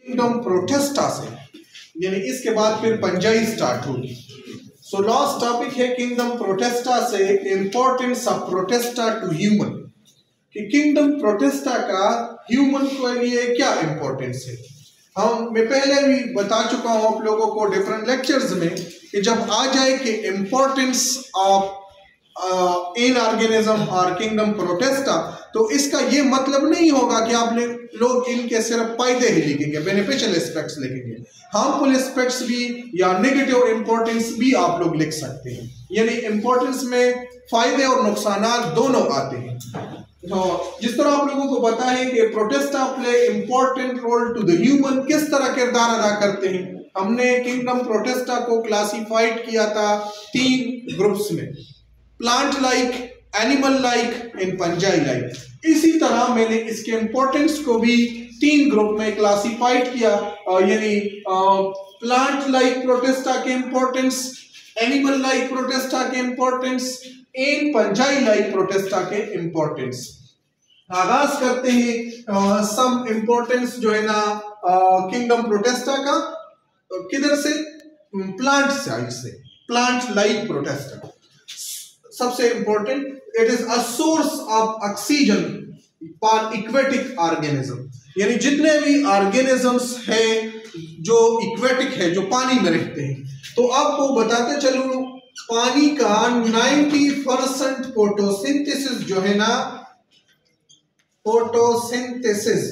Kingdom protista से, यानी इसके बाद फिर पंजाई स्टार्ट होगी। सो लास्ट टॉपिक है किंगडम प्रोटेस्टा से importance of protista to human, कि किंगडम प्रोटेस्टा का ह्यूमन के लिए क्या इंपॉर्टेंस है। मैं पहले भी बता चुका हूं आप लोगों को डिफरेंट लेक्चर्स में कि जब आ जाए कि इंपॉर्टेंस ऑफ इन ऑर्गेनिज्म और किंगडम प्रोटेस्टा, तो इसका ये मतलब नहीं होगा कि आप लोग इनके सिर्फ फायदे ही लिखेंगे, बेनिफिशियल एस्पेक्ट्स लिखेंगे। हार्मफुल एस्पेक्ट्स भी या नेगेटिव इंपॉर्टेंस भी आप लोग लिख सकते हैं, यानी इंपॉर्टेंस में फायदे और नुकसान दोनों आते हैं। तो जिस तरह आप लोगों को पता है कि protista play important role to the human, किस तरह किरदार अदा करते हैं। हमने किंगडम प्रोटेस्टा को क्लासिफाइड किया था 3 ग्रुप्स में, plant like, animal like and Panjai like. इसी तरह मैंने इसके इंपॉर्टेंस को भी 3 ग्रुप में क्लासिफाइड किया, यानी प्लांट लाइक प्रोटेस्टा के इंपॉर्टेंस, एनिमल लाइक प्रोटेस्टा के importance and Panjai like protista के इंपॉर्टेंस। आगाज करते हैं सम इंपॉर्टेंस जो है ना किंगडम प्रोटेस्टा का, किधर से, प्लांट साइड से, प्लांट लाइक प्रोटेस्टा। सबसे important, it is a source of oxygen for aquatic organism, यानी जितने भी ऑर्गेनिजम्स हैं जो इक्वेटिक है, जो पानी में रहते हैं। तो आपको बताते चलूं, पानी का 90% फोटोसिंथेसिस जो है ना, फोटोसिंथेसिस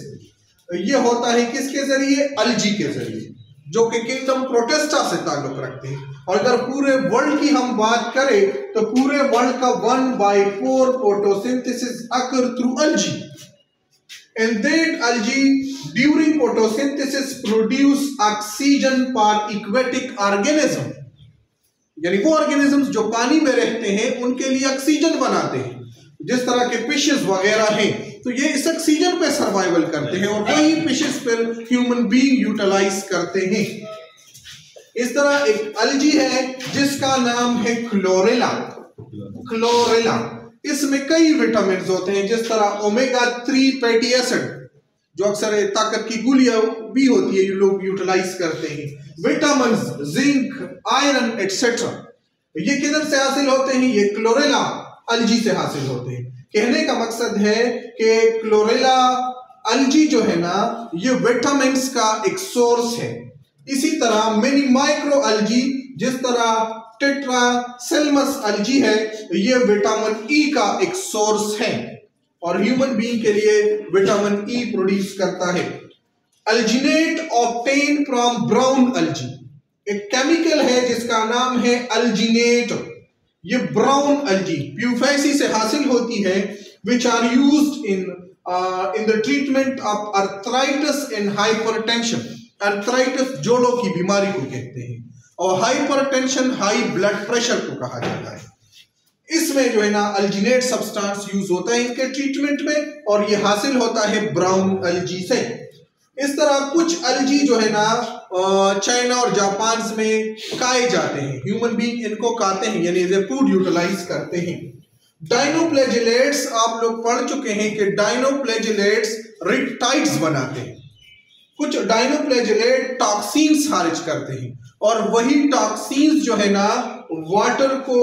ये होता है किसके जरिए, अल्गी के जरिए, जो कि किंगडम प्रोटेस्टा से ताल्लुक रखते हैं। और अगर पूरे वर्ल्ड की हम बात करें तो पूरे वर्ल्ड का 1/4 photosynthesis occur through algae, and that algae during photosynthesis produce oxygen for aquatic organism, यानी वो ऑर्गेनिजम्स जो पानी में रहते हैं उनके लिए ऑक्सीजन बनाते हैं। जिस तरह के फिशेस वगैरह हैं, तो ये इस ऑक्सीजन पे सर्वाइवल करते हैं और वही फिशेस फिर ह्यूमन बीइंग यूटिलाइज करते हैं। इस तरह एक अल्गी है जिसका नाम है क्लोरेला। क्लोरेला, इसमें कई विटामिन होते हैं, जिस तरह ओमेगा 3 फैटी एसिड जो अक्सर ताकत की गोलियां भी होती है, ये लोग यूटिलाइज करते हैं। विटामिन, जिंक, आयरन एटसेट्रा, ये किधर से हासिल होते हैं, ये क्लोरेला अल्गी से हासिल होते हैं। कहने का मकसद है कि क्लोरेला अल्गी जो है ना, ये विटामिन का एक सोर्स है। इसी तरह मिनी माइक्रो अल्गी, जिस तरह टेट्रासेल्मस अल्गी है, ये विटामिन ई का एक सोर्स है और ह्यूमन बीइंग के लिए विटामिन ई प्रोड्यूस करता है। अल्जीनेट ऑब्टेन फ्रॉम ब्राउन अल्गी, एक केमिकल है जिसका नाम है अल्जीनेट। ये ब्राउन अल्गी प्यूफेसी से हासिल होती है, which are used in the treatment of arthritis and hypertension. Arthritis जोड़ों की बीमारी को कहते हैं और हाइपरटेंशन हाई ब्लड प्रेशर को कहा जाता है। इसमें जो है ना अल्जीनेट सब्सटेंस यूज होता है इनके ट्रीटमेंट में और ये हासिल होता है ब्राउन अल्गी से। इस तरह कुछ अल्गी जो है ना चाइना और जापान में खाए जाते हैं, ह्यूमन बीइंग इनको खाते हैं, यानी एज ए फूड यूटिलाइज करते हैं। डाइनोफ्लैजिलेट्स, आप लोग पढ़ चुके हैं कि डाइनोफ्लैजिलेट्स रिप्टाइड्स बनाते हैं। कुछ डाइनोफ्लैजिलेट टॉक्सिन्स खारिज करते हैं और वही टॉक्सिन्स जो है ना वाटर को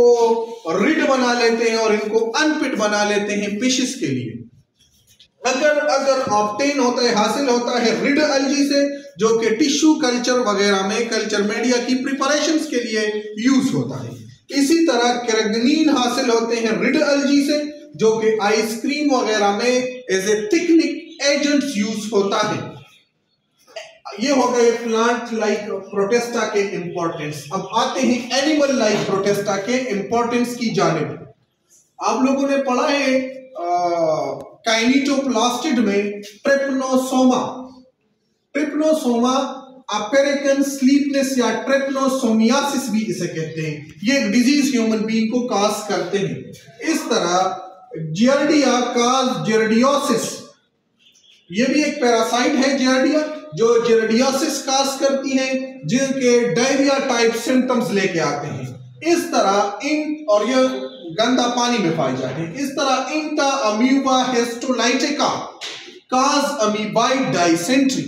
रिड बना लेते हैं और इनको अनफिट बना लेते हैं फिशेस के लिए। अगर ऑब्टेन होता है, हासिल होता है रिड अल्गी से, जो कि टिश्यू कल्चर वगैरह में कल्चर मीडिया की प्रिपरेशंस के लिए यूज होता है। इसी तरह कैरगनीन हासिल होते हैं रिड अल्गी से, जो कि आइसक्रीम वगैरह में as a thickening agent use होता है। ये हो गए प्लांट लाइक प्रोटेस्टा के इंपॉर्टेंस। अब आते हैं एनिमल लाइक प्रोटेस्टा के इंपॉर्टेंस की जानिब। आप लोगों ने पढ़ा है काइनिटोप्लास्टिड में ट्रिपनोसोमा। ट्रिपनोसोमा अपेरिकन स्लीपनेस या ट्रिपनोसोमियासिस भी इसे कहते हैं। ये डिजीज ह्यूमन बीइंग को काज करते हैं। इस तरह जियर्डिया काज जियर्डियोसिस, ये भी एक पैरासाइट है जियर्डिया, जो जियर्डियोसिस काज करती है, जिनके डायरिया टाइप सिम्टम्स लेके आते हैं। इस तरह और ये गंदा पानी में पाए जाते हैं। इस तरह इंटा अमीबा हिस्टोलाइटिका काज अमीबाइड डाइसेंट्री,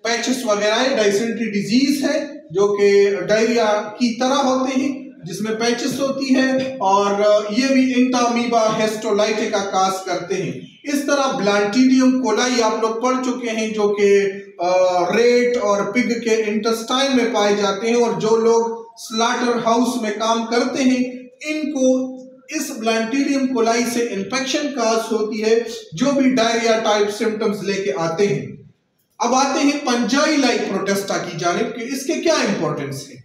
पैचेस वगैरह डायसेंट्री डिजीज है जो कि डायरिया की तरह होते हैं, जिसमें पैचेस होती है, और ये भी इंटामीबा हेस्टोलाइटे का काज करते हैं। इस तरह ब्लांटिडियम कोलाई आप लोग पढ़ चुके हैं, जो कि रेट और पिग के इंटेस्टाइन में पाए जाते हैं, और जो लोग स्लॉटर हाउस में काम करते हैं इनको इस ब्लांटिडियम कोलाई से इन्फेक्शन काज होती है, जो भी डायरिया टाइप सिम्टम्स लेके आते हैं। अब आते हैं पंजाई लाइक प्रोटेस्टा की जानिब कि इसके क्या इंपॉर्टेंस है।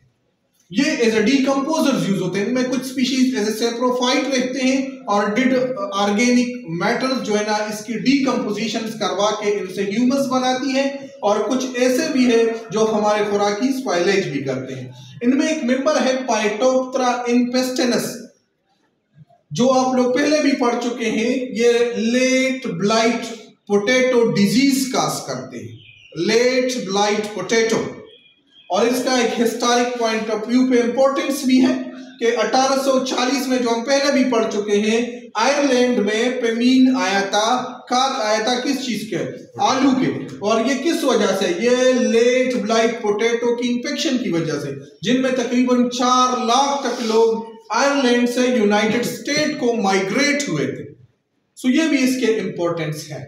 ये एज ए डीकंपोजर्स यूज होते हैं, इनमें कुछ स्पीशीज एज ए सेप्रोफाइट रहते हैं और डिड ऑर्गेनिक मैटर्स जो है ना इसकी डीकंपोजिशन करवा के इनसे ह्यूमस बनाती है, और कुछ ऐसे भी है जो हमारे खुराकी स्पाइलेज भी करते हैं। इनमें एक मेंबर है पाइटोप्तरा इनपेस्टिनस, जो आप लोग पहले भी पढ़ चुके हैं। ये late blight potato disease cause करते हैं, लेट ब्लाइट पोटैटो, और इसका एक हिस्टोरिक पॉइंट ऑफ व्यू पे इंपॉर्टेंस भी है कि 1840 में, जो हम पहले भी पढ़ चुके हैं, आयरलैंड में पेमीन आया था, खाद आया था किस चीज के, आलू के, और ये किस वजह से, ये लेट ब्लाइट पोटैटो की इंफेक्शन की वजह से, जिनमें तकरीबन 4 लाख तक लोग आयरलैंड से यूनाइटेड स्टेट को माइग्रेट हुए थे। सो ये भी इसके इंपॉर्टेंस है।